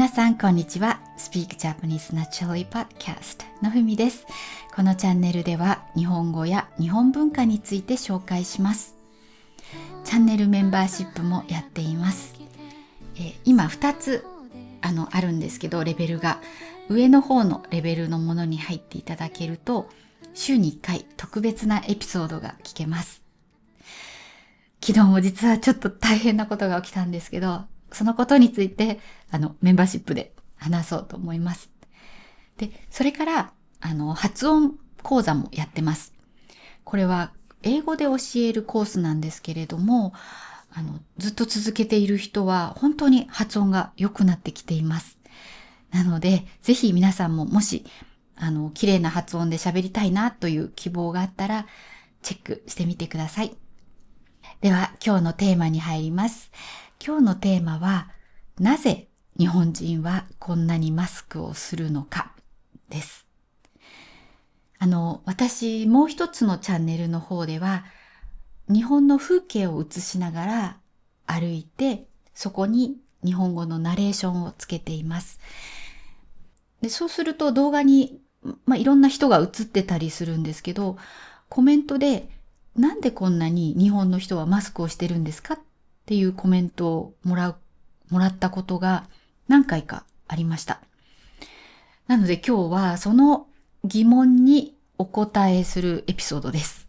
皆さんこんにちは。Speak Japanese Naturally Podcast のふみです。このチャンネルでは日本語や日本文化について紹介します。チャンネルメンバーシップもやっています。今2つあるんですけど、レベルが上の方のレベルのものに入っていただけると週に1回特別なエピソードが聞けます。昨日も実はちょっと大変なことが起きたんですけど、そのことについてメンバーシップで話そうと思います。で、それから発音講座もやってます。これは英語で教えるコースなんですけれども、ずっと続けている人は本当に発音が良くなってきています。なので、ぜひ皆さんももし綺麗な発音で喋りたいなという希望があったらチェックしてみてください。では今日のテーマに入ります。今日のテーマは、なぜ日本人はこんなにマスクをするのかです。私もう一つのチャンネルの方では、日本の風景を映しながら歩いて、そこに日本語のナレーションをつけています。で、そうすると動画に、いろんな人が映ってたりするんですけど、コメントで、なんでこんなに日本の人はマスクをしてるんですかっていうコメントをもらったことが何回かありました。なので今日はその疑問にお答えするエピソードです。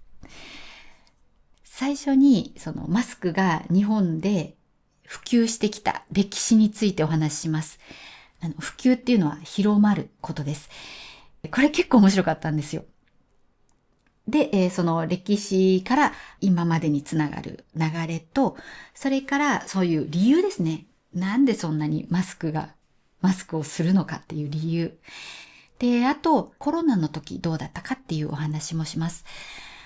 最初にそのマスクが日本で普及してきた歴史についてお話しします。普及っていうのは広まることです。これ結構面白かったんですよ。で、その歴史から今までにつながる流れと、それからそういう理由ですね。なんでそんなにマスクをするのかっていう理由。で、あとコロナの時どうだったかっていうお話もします。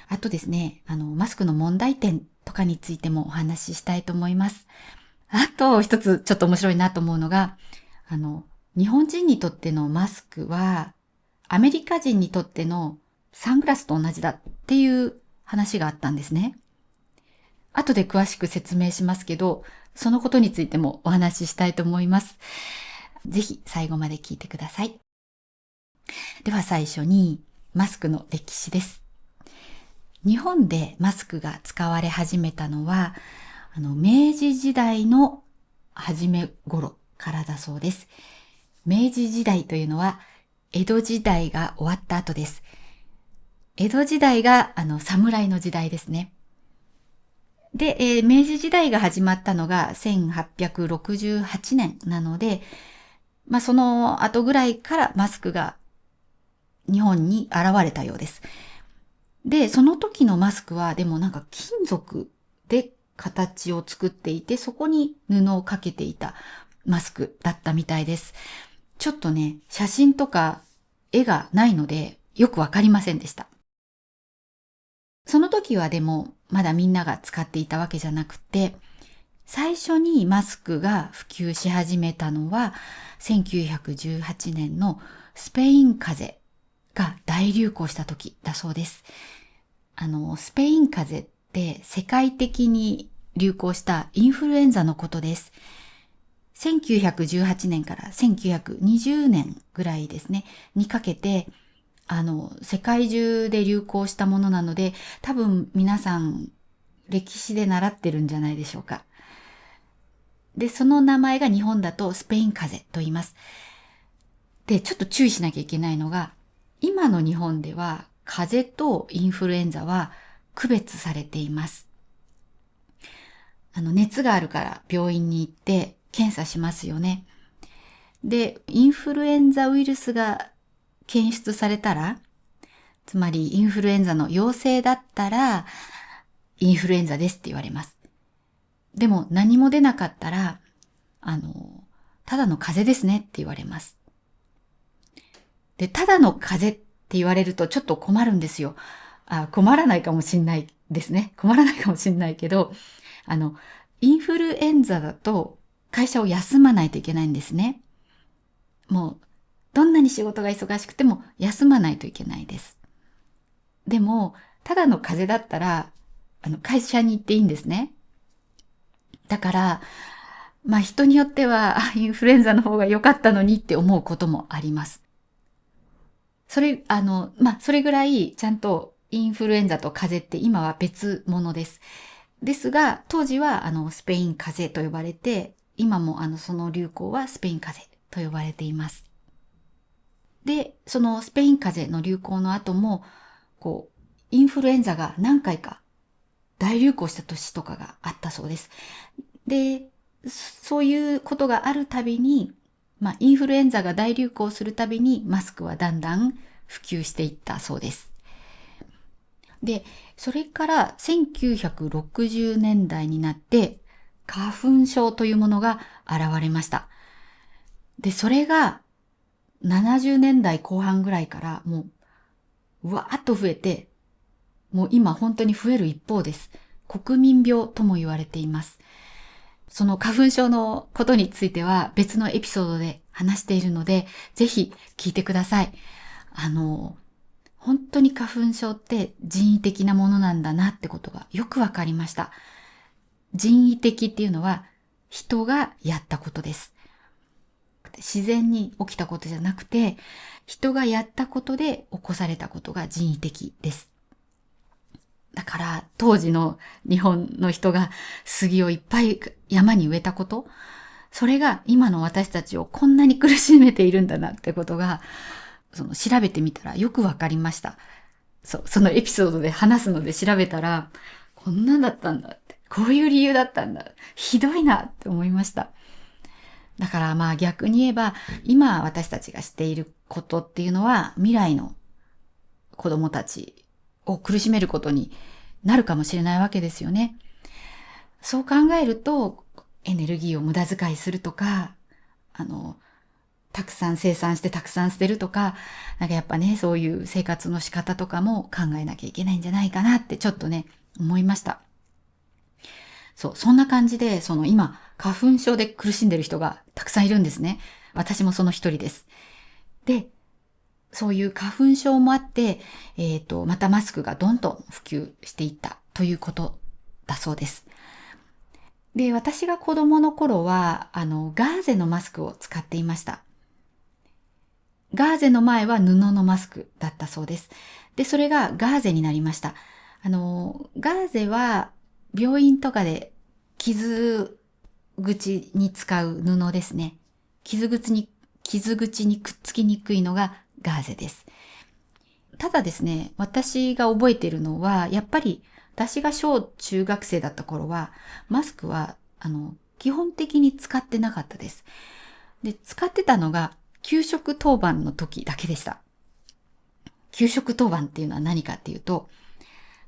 あとですね、マスクの問題点とかについてもお話ししたいと思います。あと一つちょっと面白いなと思うのが、日本人にとってのマスクは、アメリカ人にとってのサングラスと同じだっていう話があったんですね。後で詳しく説明しますけど、そのことについてもお話ししたいと思います。ぜひ最後まで聞いてください。では最初にマスクの歴史です。日本でマスクが使われ始めたのは、明治時代の初め頃からだそうです。明治時代というのは江戸時代が終わった後です。江戸時代が侍の時代ですね。で、明治時代が始まったのが1868年なので、その後ぐらいからマスクが日本に現れたようです。で、その時のマスクはでも金属で形を作っていて、そこに布をかけていたマスクだったみたいです。ちょっとね、写真とか絵がないのでよくわかりませんでした。その時はでもまだみんなが使っていたわけじゃなくて、最初にマスクが普及し始めたのは1918年のスペイン風邪が大流行した時だそうです。スペイン風邪って世界的に流行したインフルエンザのことです。1918年から1920年ぐらいですね、にかけて、世界中で流行したものなので、多分皆さん歴史で習ってるんじゃないでしょうか。で、その名前が日本だとスペイン風邪と言います。で、ちょっと注意しなきゃいけないのが、今の日本では風邪とインフルエンザは区別されています。熱があるから病院に行って検査しますよね。で、インフルエンザウイルスが検出されたら、つまりインフルエンザの陽性だったら、インフルエンザですって言われます。でも何も出なかったら、ただの風邪ですねって言われます。で、ただの風邪って言われるとちょっと困るんですよ。困らないかもしんないですね。困らないかもしんないけど、インフルエンザだと会社を休まないといけないんですね。もう、どんなに仕事が忙しくても休まないといけないです。でも、ただの風邪だったら、会社に行っていいんですね。だから、まあ人によってはインフルエンザの方が良かったのにって思うこともあります。それぐらいちゃんとインフルエンザと風邪って今は別物です。ですが、当時はスペイン風邪と呼ばれて、今もその流行はスペイン風邪と呼ばれています。で、そのスペイン風邪の流行の後も、インフルエンザが何回か大流行した年とかがあったそうです。で、そういうことがあるたびに、インフルエンザが大流行するたびにマスクはだんだん普及していったそうです。で、それから1960年代になって花粉症というものが現れました。で、それが70年代後半ぐらいからもうわーっと増えて、もう今本当に増える一方です。国民病とも言われています。その花粉症のことについては別のエピソードで話しているので、ぜひ聞いてください。本当に花粉症って人為的なものなんだなってことがよくわかりました。人為的っていうのは人がやったことです。自然に起きたことじゃなくて、人がやったことで起こされたことが人為的です。だから当時の日本の人が杉をいっぱい山に植えたこと、それが今の私たちをこんなに苦しめているんだなってことが、調べてみたらよくわかりました。そのエピソードで話すので調べたら、こんなんだったんだって、こういう理由だったんだ。ひどいなって思いました。だから逆に言えば、今私たちがしていることっていうのは未来の子供たちを苦しめることになるかもしれないわけですよね。そう考えると、エネルギーを無駄遣いするとか、たくさん生産してたくさん捨てるとか、やっぱね、そういう生活の仕方とかも考えなきゃいけないんじゃないかなってちょっとね、思いました。そんな感じで、今、花粉症で苦しんでる人がたくさんいるんですね。私もその一人です。で、そういう花粉症もあって、またマスクがどんどん普及していったということだそうです。で、私が子供の頃は、ガーゼのマスクを使っていました。ガーゼの前は布のマスクだったそうです。で、それがガーゼになりました。ガーゼは病院とかで傷口に使う布ですね。傷口にくっつきにくいのがガーゼです。ただですね、私が覚えているのは、やっぱり私が小中学生だった頃は、マスクは、基本的に使ってなかったです。で、使ってたのが、給食当番の時だけでした。給食当番っていうのは何かっていうと、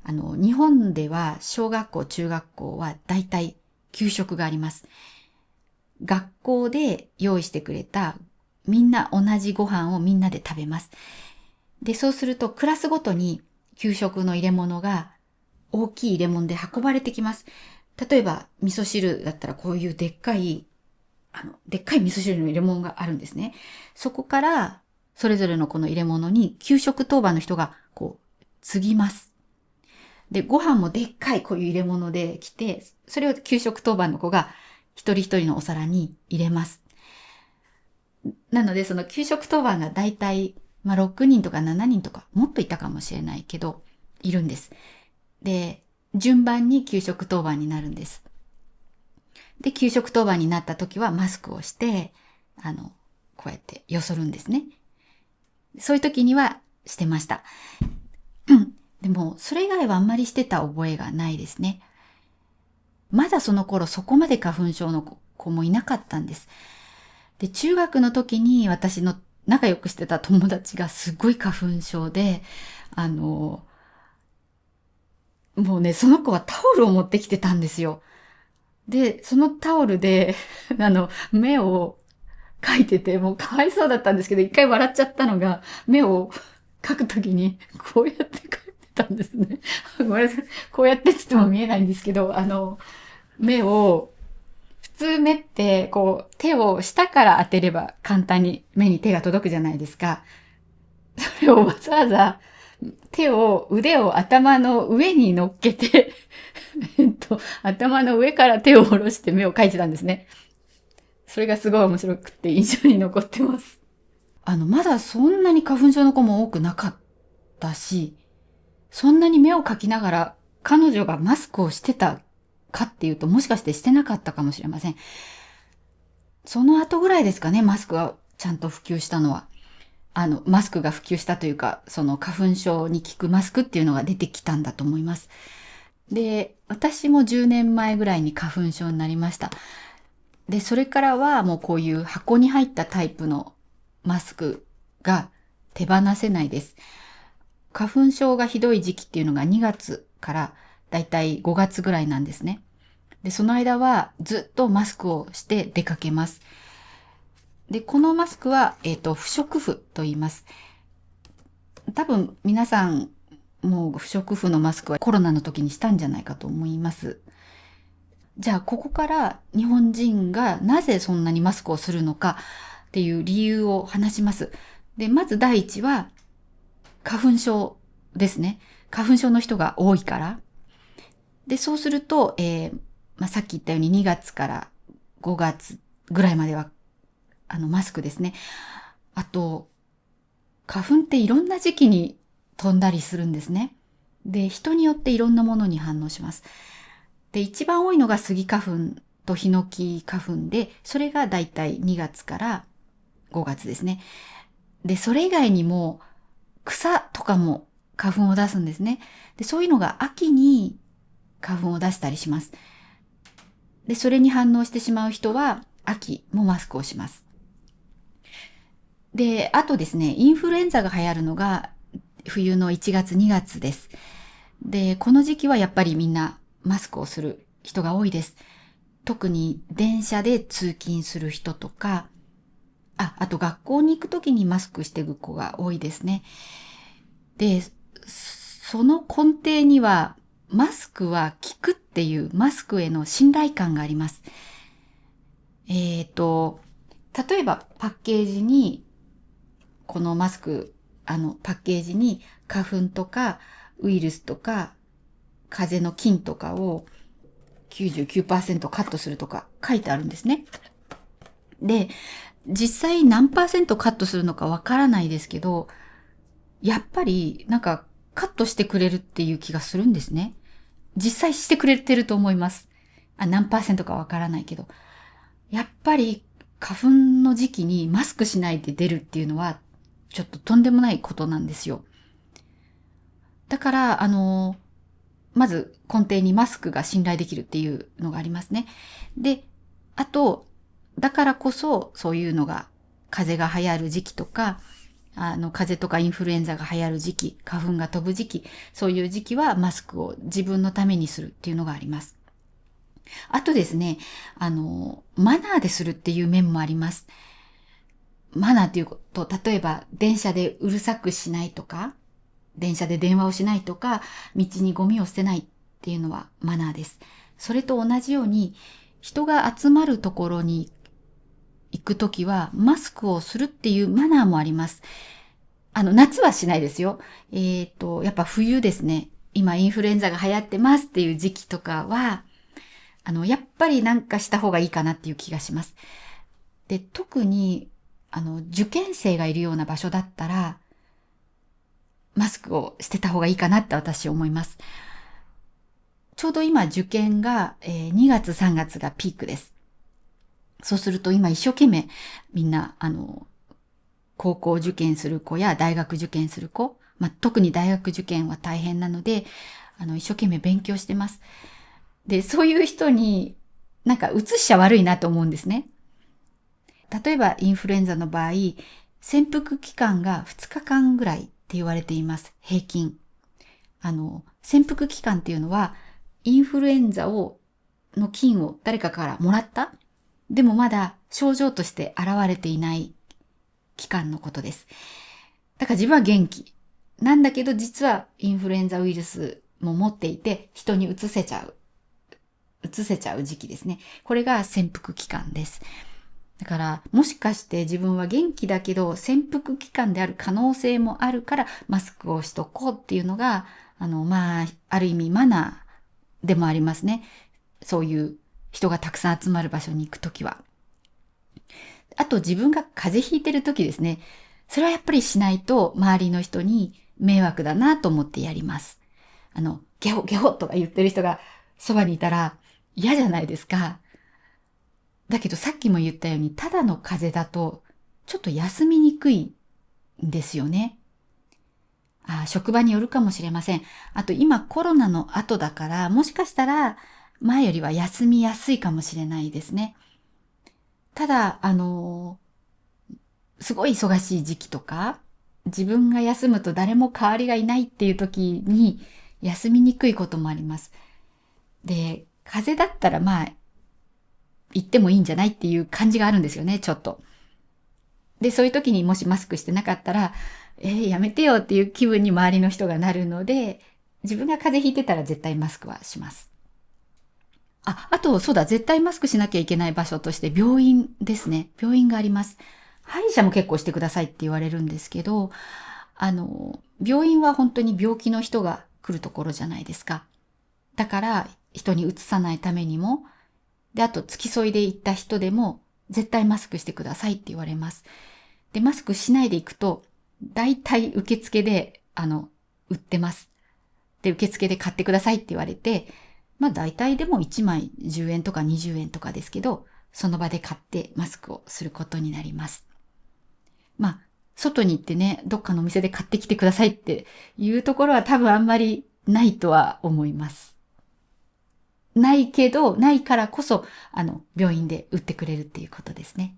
日本では小学校、中学校はだいたい給食があります。学校で用意してくれたみんな同じご飯をみんなで食べます。で、そうするとクラスごとに給食の入れ物が大きい入れ物で運ばれてきます。例えば味噌汁だったらこういうでっかい味噌汁の入れ物があるんですね。そこからそれぞれのこの入れ物に給食当番の人が継ぎます。で、ご飯もでっかいこういう入れ物で来て、それを給食当番の子が一人一人のお皿に入れます。なので、その給食当番がだいたい6人とか7人とか、もっといたかもしれないけど、いるんです。で、順番に給食当番になるんです。で、給食当番になった時はマスクをして、こうやってよそるんですね。そういう時にはしてました。でも、それ以外はあんまりしてた覚えがないですね。まだその頃そこまで花粉症の子もいなかったんです。で、中学の時に私の仲良くしてた友達がすごい花粉症で、もうね、その子はタオルを持ってきてたんですよ。で、そのタオルで目を描いてて、もうかわいそうだったんですけど、一回笑っちゃったのが、目を描くときに、こうやって描いてたんですね。ごめんなさい。こうやってつっても見えないんですけど、目を、普通目って、手を下から当てれば簡単に目に手が届くじゃないですか。それをわざわざ、腕を頭の上に乗っけて頭の上から手を下ろして目を描いてたんですね。それがすごい面白くて印象に残ってます。まだそんなに花粉症の子も多くなかったし、そんなに目をかきながら彼女がマスクをしてたかっていうと、もしかしてしてなかったかもしれません。その後ぐらいですかね、マスクがちゃんと普及したのは。マスクが普及したというか、その花粉症に効くマスクっていうのが出てきたんだと思います。で、私も10年前ぐらいに花粉症になりました。で、それからはもうこういう箱に入ったタイプのマスクが手放せないです。花粉症がひどい時期っていうのが2月からだいたい5月ぐらいなんですね。で、その間はずっとマスクをして出かけます。で、このマスクは、不織布と言います。多分皆さんもう不織布のマスクはコロナの時にしたんじゃないかと思います。じゃあ、ここから日本人がなぜそんなにマスクをするのかっていう理由を話します。で、まず第一は花粉症ですね。花粉症の人が多いから。で、そうすると、さっき言ったように2月から5月ぐらいまではマスクですね。あと、花粉っていろんな時期に飛んだりするんですね。で、人によっていろんなものに反応します。で、一番多いのがスギ花粉とヒノキ花粉で、それがだいたい2月から5月ですね。で、それ以外にも草とかも花粉を出すんですね。で、そういうのが秋に花粉を出したりします。で、それに反応してしまう人は秋もマスクをします。で、あとですね、インフルエンザが流行るのが冬の1月2月です。で、この時期はやっぱりみんなマスクをする人が多いです。特に電車で通勤する人とか、あと学校に行くときにマスクしていく子が多いですね。で、その根底にはマスクは効くっていうマスクへの信頼感があります。例えばパッケージにこのマスク、パッケージに花粉とかウイルスとか風邪の菌とかを99% カットするとか書いてあるんですね。で、実際何パーセントカットするのかわからないですけど、やっぱりなんかカットしてくれるっていう気がするんですね。実際してくれてると思います。何パーセントかわからないけど。やっぱり花粉の時期にマスクしないで出るっていうのはちょっととんでもないことなんですよ。だから、まず根底にマスクが信頼できるっていうのがありますね。で、あと、だからこそそういうのが風邪が流行る時期とか、風邪とかインフルエンザが流行る時期、花粉が飛ぶ時期、そういう時期はマスクを自分のためにするっていうのがあります。あとですね、マナーでするっていう面もあります。マナーっていうと、例えば電車でうるさくしないとか、電車で電話をしないとか、道にゴミを捨てないっていうのはマナーです。それと同じように、人が集まるところに行くときは、マスクをするっていうマナーもあります。夏はしないですよ。やっぱ冬ですね。今インフルエンザが流行ってますっていう時期とかは、やっぱりなんかした方がいいかなっていう気がします。で、特に、受験生がいるような場所だったら、マスクをしてた方がいいかなって私思います。ちょうど今受験が、2月3月がピークです。そうすると今一生懸命みんな、高校受験する子や大学受験する子、特に大学受験は大変なので、一生懸命勉強してます。で、そういう人になんか移しちゃ悪いなと思うんですね。例えばインフルエンザの場合、潜伏期間が2日間ぐらいって言われています。平均。潜伏期間っていうのは、インフルエンザの菌を誰かからもらったでもまだ症状として現れていない期間のことです。だから自分は元気。なんだけど実はインフルエンザウイルスも持っていて人に移せちゃう時期ですね。これが潜伏期間です。だからもしかして自分は元気だけど潜伏期間である可能性もあるからマスクをしとこうっていうのがある意味マナーでもありますね。そういう人がたくさん集まる場所に行くときは。あと自分が風邪ひいてる時ですね。それはやっぱりしないと周りの人に迷惑だなと思ってやります。ゲホゲホとか言ってる人がそばにいたら嫌じゃないですか。だけどさっきも言ったように、ただの風邪だとちょっと休みにくいんですよね。職場によるかもしれません。あと今コロナの後だから、もしかしたら前よりは休みやすいかもしれないですね。ただ、すごい忙しい時期とか、自分が休むと誰も代わりがいないっていう時に休みにくいこともあります。で、風邪だったら行ってもいいんじゃないっていう感じがあるんですよね、ちょっと。で、そういう時にもしマスクしてなかったら、やめてよっていう気分に周りの人がなるので、自分が風邪ひいてたら絶対マスクはします。あと、そうだ、絶対マスクしなきゃいけない場所として病院ですね。病院があります。歯医者も結構してくださいって言われるんですけど、病院は本当に病気の人が来るところじゃないですか。だから、人に移さないためにも、で、あと、付き添いで行った人でも、絶対マスクしてくださいって言われます。で、マスクしないで行くと、大体受付で、売ってます。で、受付で買ってくださいって言われて、大体でも1枚10円とか20円とかですけど、その場で買ってマスクをすることになります。外に行ってね、どっかのお店で買ってきてくださいっていうところは多分あんまりないとは思います。ないけど、ないからこそ、病院で売ってくれるっていうことですね。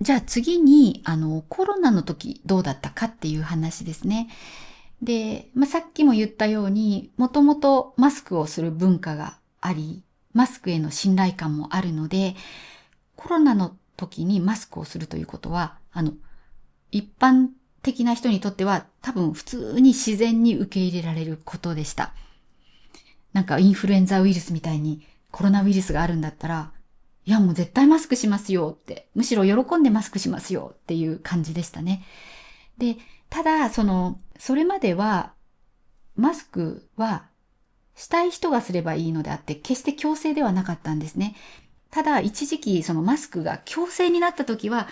じゃあ次に、コロナの時どうだったかっていう話ですね。で、さっきも言ったように、もともとマスクをする文化があり、マスクへの信頼感もあるので、コロナの時にマスクをするということは、一般的な人にとっては多分普通に自然に受け入れられることでした。なんかインフルエンザウイルスみたいにコロナウイルスがあるんだったら、いやもう絶対マスクしますよって、むしろ喜んでマスクしますよっていう感じでしたね。で、ただ、それまでは、マスクはしたい人がすればいいのであって、決して強制ではなかったんですね。ただ、一時期そのマスクが強制になった時は、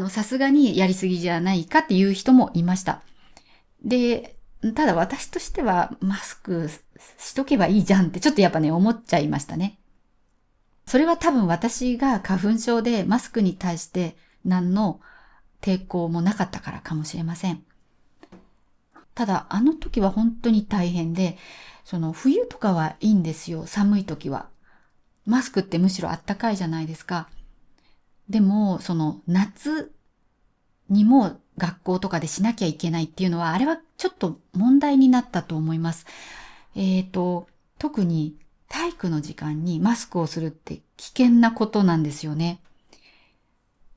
さすがにやりすぎじゃないかっていう人もいました。で、ただ私としてはマスクしとけばいいじゃんってちょっとやっぱね思っちゃいましたね。それは多分私が花粉症でマスクに対して何の抵抗もなかったからかもしれません。ただあの時は本当に大変で、冬とかはいいんですよ、寒い時は。マスクってむしろあったかいじゃないですか。でも、夏にも学校とかでしなきゃいけないっていうのは、あれはちょっと問題になったと思います。特に体育の時間にマスクをするって危険なことなんですよね。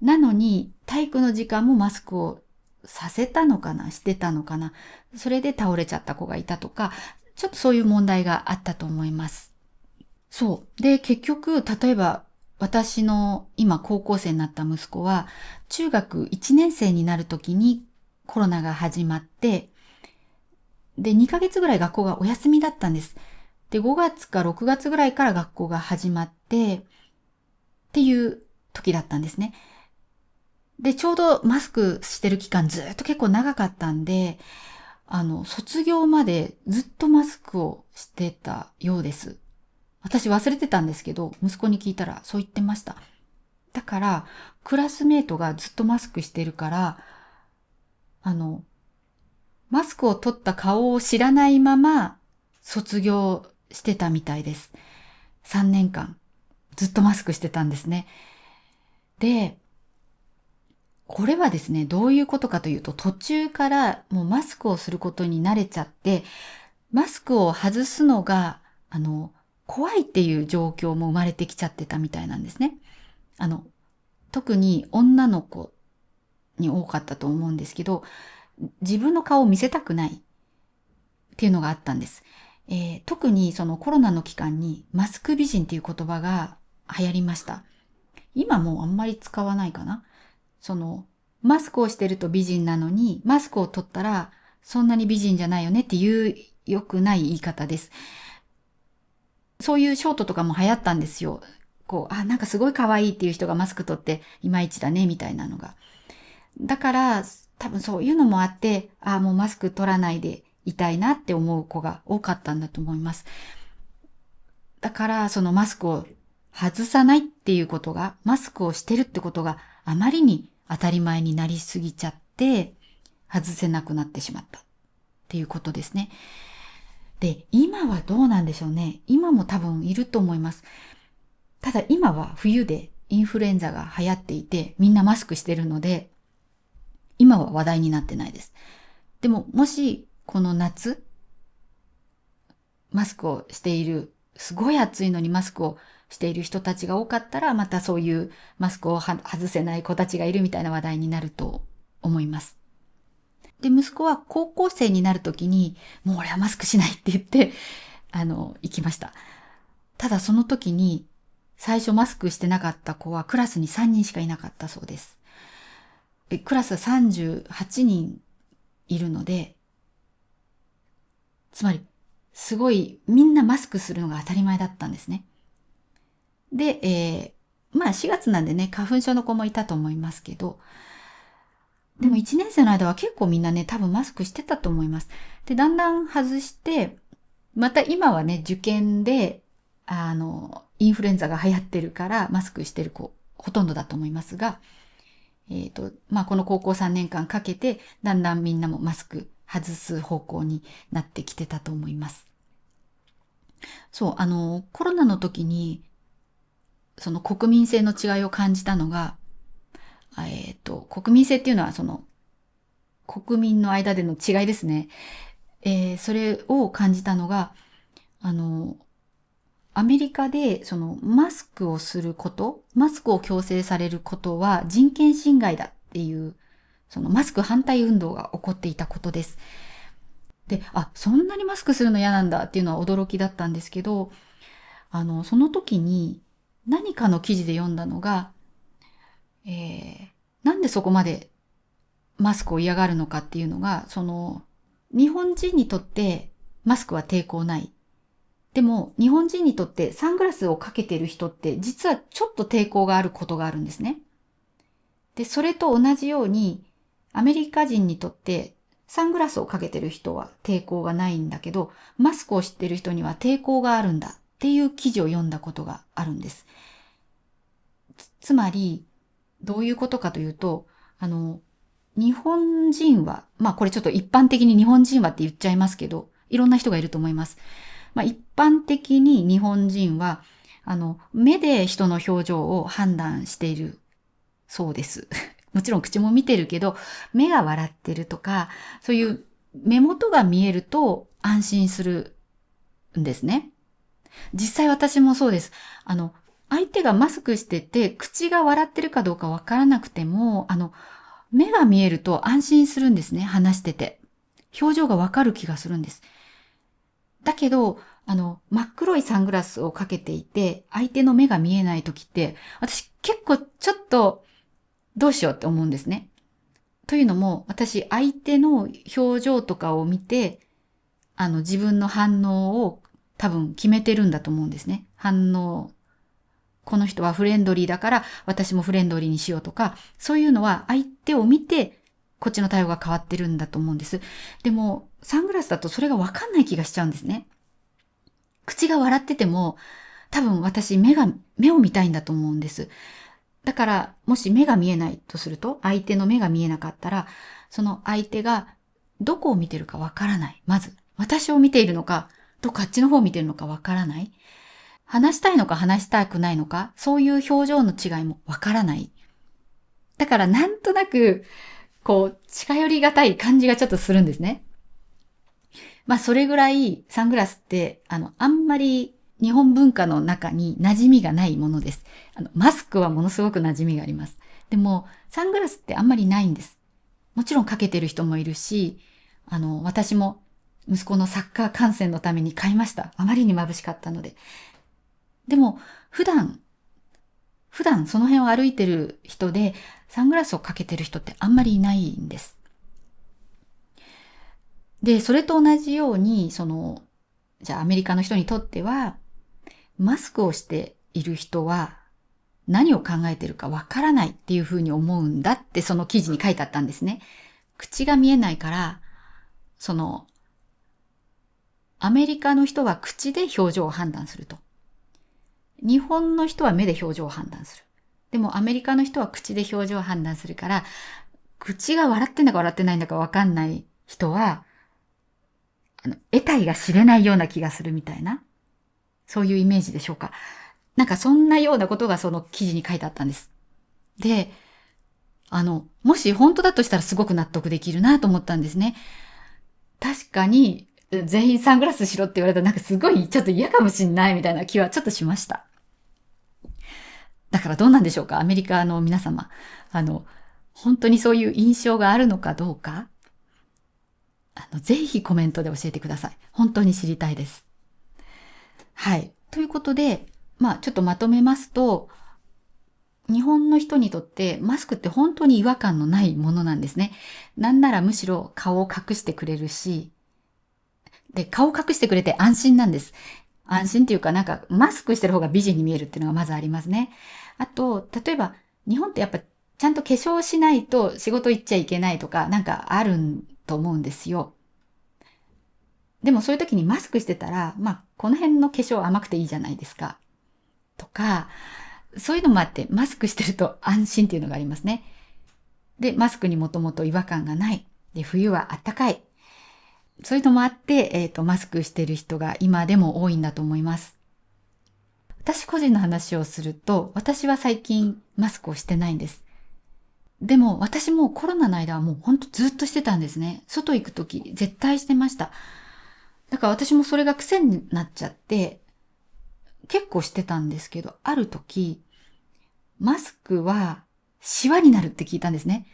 なのに、体育の時間もマスクをさせたのかな、してたのかな。それで倒れちゃった子がいたとか、ちょっとそういう問題があったと思います。そう。で、結局、例えば、私の今高校生になった息子は、中学1年生になる時にコロナが始まって、で、2ヶ月ぐらい学校がお休みだったんです。で、5月か6月ぐらいから学校が始まって、っていう時だったんですね。で、ちょうどマスクしてる期間ずっと結構長かったんで、卒業までずっとマスクをしてたようです。私忘れてたんですけど、息子に聞いたらそう言ってました。だから、クラスメートがずっとマスクしてるから、マスクを取った顔を知らないまま卒業してたみたいです。3年間ずっとマスクしてたんですね。で、これはですね、どういうことかというと、途中からもうマスクをすることに慣れちゃって、マスクを外すのが、怖いっていう状況も生まれてきちゃってたみたいなんですね。特に女の子に多かったと思うんですけど、自分の顔を見せたくないっていうのがあったんです。特にそのコロナの期間にマスク美人っていう言葉が流行りました。今もうあんまり使わないかな。マスクをしてると美人なのに、マスクを取ったらそんなに美人じゃないよねっていう良くない言い方です。そういうショートとかも流行ったんですよ。なんかすごい可愛いっていう人がマスク取っていまいちだね、みたいなのが。だから、多分そういうのもあって、もうマスク取らないでいたいなって思う子が多かったんだと思います。だから、そのマスクを外さないっていうことが、マスクをしてるってことがあまりに当たり前になりすぎちゃって、外せなくなってしまったっていうことですね。で、今はどうなんでしょうね。今も多分いると思います。ただ今は冬でインフルエンザが流行っていて、みんなマスクしてるので、今は話題になってないです。でも、もし、この夏、マスクをしている、すごい暑いのにマスクをしている人たちが多かったら、またそういうマスクを外せない子たちがいるみたいな話題になると思います。で、息子は高校生になるときに、もう俺はマスクしないって言って、行きました。ただその時に、最初マスクしてなかった子はクラスに3人しかいなかったそうです。クラスは38人いるので、つまり、すごいみんなマスクするのが当たり前だったんですね。で、4月なんでね、花粉症の子もいたと思いますけど、でも1年生の間は結構みんなね、多分マスクしてたと思います。で、だんだん外して、また今はね、受験で、インフルエンザが流行ってるからマスクしてる子、ほとんどだと思いますが、この高校3年間かけて、だんだんみんなもマスク外す方向になってきてたと思います。そう、コロナの時に、その国民性の違いを感じたのが、国民性っていうのはその、国民の間での違いですね。それを感じたのが、アメリカでそのマスクをすること、マスクを強制されることは人権侵害だっていう、そのマスク反対運動が起こっていたことです。で、そんなにマスクするの嫌なんだっていうのは驚きだったんですけど、その時に何かの記事で読んだのが、なんでそこまでマスクを嫌がるのかっていうのが、その、日本人にとってマスクは抵抗ない。でも、日本人にとってサングラスをかけている人って実はちょっと抵抗があることがあるんですね。で、それと同じように、アメリカ人にとってサングラスをかけてる人は抵抗がないんだけど、マスクをしてる人には抵抗があるんだっていう記事を読んだことがあるんです。つまり、どういうことかというと、日本人は、これちょっと一般的に日本人はって言っちゃいますけど、いろんな人がいると思います。一般的に日本人は、目で人の表情を判断しているそうです。もちろん口も見てるけど、目が笑ってるとか、そういう目元が見えると安心するんですね。実際私もそうです。相手がマスクしてて、口が笑ってるかどうかわからなくても、目が見えると安心するんですね、話してて。表情がわかる気がするんです。だけど、真っ黒いサングラスをかけていて、相手の目が見えない時って、私結構ちょっとどうしようって思うんですね。というのも、私相手の表情とかを見て、自分の反応を多分決めてるんだと思うんですね。反応。この人はフレンドリーだから私もフレンドリーにしようとか、そういうのは相手を見てこっちの対応が変わってるんだと思うんです。でも、サングラスだとそれがわかんない気がしちゃうんですね。口が笑ってても、多分私目を見たいんだと思うんです。だから、もし目が見えないとすると、相手の目が見えなかったら、その相手がどこを見てるかわからない。まず、私を見ているのか、どっかあっちの方を見てるのかわからない。話したいのか話したくないのか、そういう表情の違いもわからない。だからなんとなく、近寄りがたい感じがちょっとするんですね。それぐらいサングラスって、あんまり日本文化の中に馴染みがないものです。マスクはものすごく馴染みがあります。でも、サングラスってあんまりないんです。もちろんかけてる人もいるし、私も息子のサッカー観戦のために買いました。あまりに眩しかったので。でも、普段その辺を歩いてる人で、サングラスをかけてる人ってあんまりいないんです。で、それと同じように、じゃあアメリカの人にとっては、マスクをしている人は何を考えてるかわからないっていうふうに思うんだってその記事に書いてあったんですね。口が見えないから、アメリカの人は口で表情を判断すると。日本の人は目で表情を判断する。でもアメリカの人は口で表情を判断するから、口が笑ってんだか笑ってないんだかわかんない人は、得体が知れないような気がするみたいな。そういうイメージでしょうか。なんかそんなようなことがその記事に書いてあったんです。で、もし本当だとしたらすごく納得できるなと思ったんですね。確かに、全員サングラスしろって言われたらなんかすごいちょっと嫌かもしんないみたいな気はちょっとしました。だからどうなんでしょうか、アメリカの皆様。本当にそういう印象があるのかどうか、ぜひコメントで教えてください。本当に知りたいです。はい。ということで、ちょっとまとめますと、日本の人にとってマスクって本当に違和感のないものなんですね。なんならむしろ顔を隠してくれるし、で、顔を隠してくれて安心なんです。安心っていうかなんかマスクしてる方が美人に見えるっていうのがまずありますね。あと、例えば日本ってやっぱちゃんと化粧しないと仕事行っちゃいけないとかなんかあると思うんですよ。でもそういう時にマスクしてたら、この辺の化粧甘くていいじゃないですか。とか、そういうのもあってマスクしてると安心っていうのがありますね。で、マスクにもともと違和感がない。で、冬は暖かい。そういうのもあって、マスクしてる人が今でも多いんだと思います。私個人の話をすると、私は最近マスクをしてないんです。でも私もコロナの間はもうほんとずっとしてたんですね。外行くとき絶対してました。だから私もそれが癖になっちゃって、結構してたんですけど、ある時、マスクはシワになるって聞いたんですね。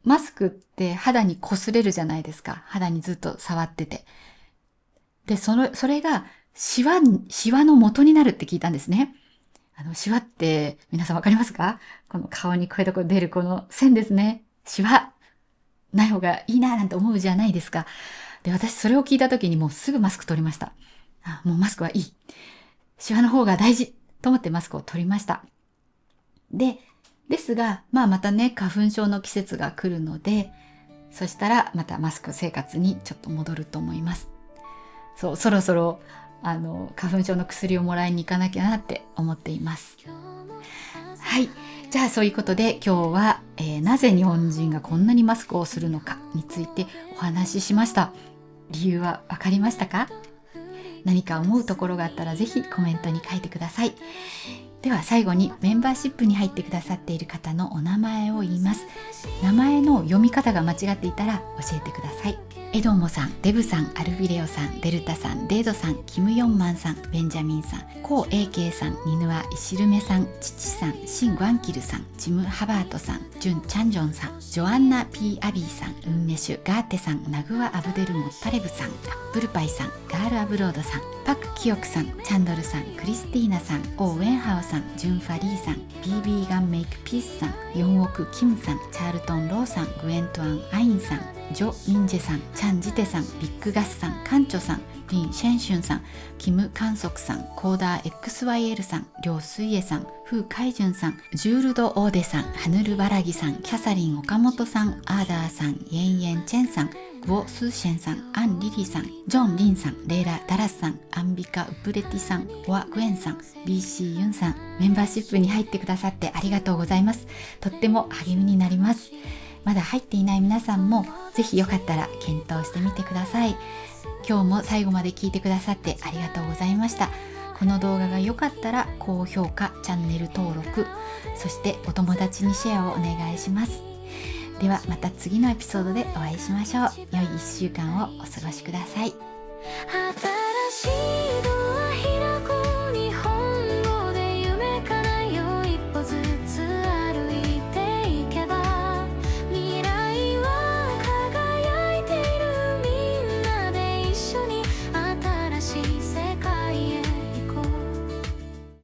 マスクって肌に擦れるじゃないですか。肌にずっと触ってて。で、それがシワの元になるって聞いたんですね。シワって皆さんわかりますか？この顔にこういうとこ出るこの線ですね。シワ。ない方がいいななんて思うじゃないですか。で、私それを聞いた時にもうすぐマスク取りました。もうマスクはいい。シワの方が大事と思ってマスクを取りました。ですが、またね、花粉症の季節が来るので、そしたらまたマスク生活にちょっと戻ると思います。そう、そろそろ、花粉症の薬をもらいに行かなきゃなって思っています。はい。じゃあそういうことで今日は、なぜ日本人がこんなにマスクをするのかについてお話ししました。理由はわかりましたか？何か思うところがあったらぜひコメントに書いてください。では最後にメンバーシップに入ってくださっている方のお名前を言います。名前の読み方が間違っていたら教えてください。エドモさん、デブさん、アルビレオさん、デルタさん、デードさん、キムヨンマンさん、ベンジャミンさん、コウ・エイケイさん、ニヌア・イシルメさん、チチさん、シン・グアンキルさん、ジム・ハバートさん、ジュン・チャンジョンさん、ジョアンナ・ピー・アビーさん、ウンネシュ・ガーテさん、ナグワ・アブデル・モッタレブさん、アップルパイさん、ガール・アブロードさん、パク・キヨクさん、チャンドルさん、クリスティーナさん、オー・ウェンハオさん、ジュン・ファリーさん、BB ガンメイク・ピースさん、ヨンオク・キムさん、チャールトン・ローさん、グエントアン・アインさん、ジョ・ミンジェさん、チャン・ジテさん、ビッグガスさん、カンチョさん、リン・シェンシュンさん、キム・カンソクさん、コーダー XYL さん、リョウ・スイエさん、フー・カイジュンさん、ジュールド・オーデさん、ハヌル・バラギさん、キャサリン・オカモトさん、アーダーさん、イェン・イェン・チェンさん、グオ・スーシェンさん、アン・リリさん、ジョン・リンさん、レイラ・ダラスさん、アンビカ・ウプレティさん、ワ・グエンさん、BC ユンさん、メンバーシップに入ってくださってありがとうございます。とっても励みになります。まだ入っていない皆さんもぜひよかったら検討してみてください。今日も最後まで聞いてくださってありがとうございました。この動画が良かったら高評価、チャンネル登録、そしてお友達にシェアをお願いします。ではまた次のエピソードでお会いしましょう。良い1週間をお過ごしください。